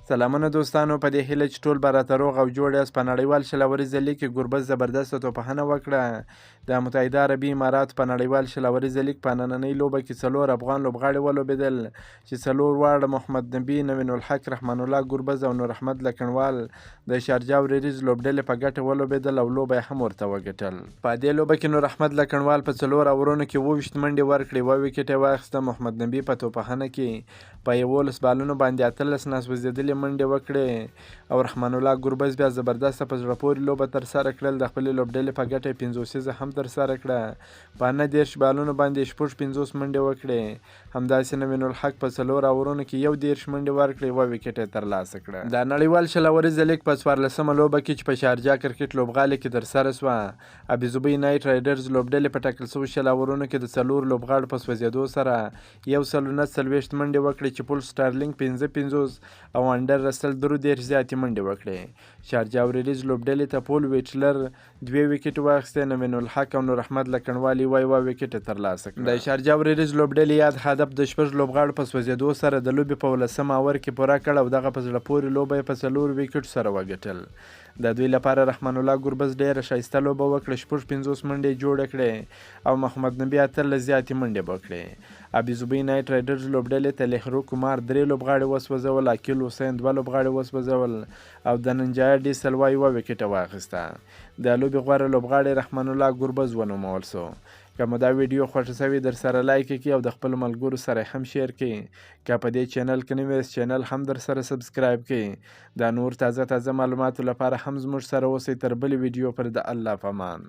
سلامونه دوستانو، په دې هیله چې ټول به راته روغ او جوړ یاست. په نړیوال شلوري ځلي کې ګربز زبردسته توپخنه وکړه. د متحده عربي اماراتو په نړیوال شلوري ځلي کې په نننۍ لوبه کې 4 افغان لوبغاړي ولوبېدل چې 4 واړه محمد نبي، نوین الحق، رحمان الله ګربز او نور احمد لکنوال د شارجه وريریز لوبډلې په ګټه ولوبېدل او لوبه یې هم ورته وګټل. په دې لوبه کې نور احمد لکنوال په 4 اورونو کې 28 منډې ورکړې، 2 ویکټ یې واخیسته. محمد نبي په توپخنه کې په 11 بالونو باندې 18 ناسوځېدلې منډې وکړې او رحمان الله ګربز بیا زبردسته په زړه پورې لوبه ترسره کړل. د خپلې لوبډلې په ګټه یې 50 سیزه هم ترسره کړه. په 19 بالونو باندې 50 منډې وکړې. همداسې نوین الحق په 4 اورونو کې 11 منډې ورکړې، 2 ویکټ یې ترلاسه کړه. د نړیوال شلوري ځلي په 14مه لوبه کې چې په شارجه کرکټ لوبغالي کې ترسره شوه، ابيظبي نایټ رایډرز لوبډلې په ټاکل شویو 40 اورونو کې د 4 لوبغاړو په سوځېدو سره 140 منډې وکړې چې پول سټارلینګ 55 او انډر رسل 33 زیاتې منډې وکړې. شارجه وريریز لوبډلې ته پول ویټلر 2 ویکټ واخیستې، نوین الحق او نور احمد لکنوال 1 ویکټ ترلاسه کړ. د شارجه وريریز لوبډلې یاد هدف د 6 لوبغاړو په سوځېدو سره د لوبې په 18 اور کې پوره کړ او دغه په زړه پورې لوبه یې په 4 ویکټ سره وګټل. د دوی لپاره رحمان الله ګربز ډېره ښایسته لوبه وکړه، 50 منډې جوړه کړې او محمد نبي 18 زیاتې منډې وکړې. ابيظبي نایټ رایډرز لوبډلې ته لهرو کمار 3 لوبغاړي وسوځول، عاقل حسین 2 لوبغاړي وسوځول او د ننجایا ډي سلوا 1 ویکټ واخیسته. د لوبې غوره لوبغاړی رحمان الله ګربز ونومول شو. که مو دا ویډیو خوښه شوې در سره لایک کړئ او د خپلو ملګرو سره هم شیر کړئ. که په دې چینل کې نوی یاست چینل هم در سره سبسکرایب کړئ. دا نور تازه معلوماتو لپاره هم زموږ سره اوسئ. تر بلې ویډیو پر د الله په امان.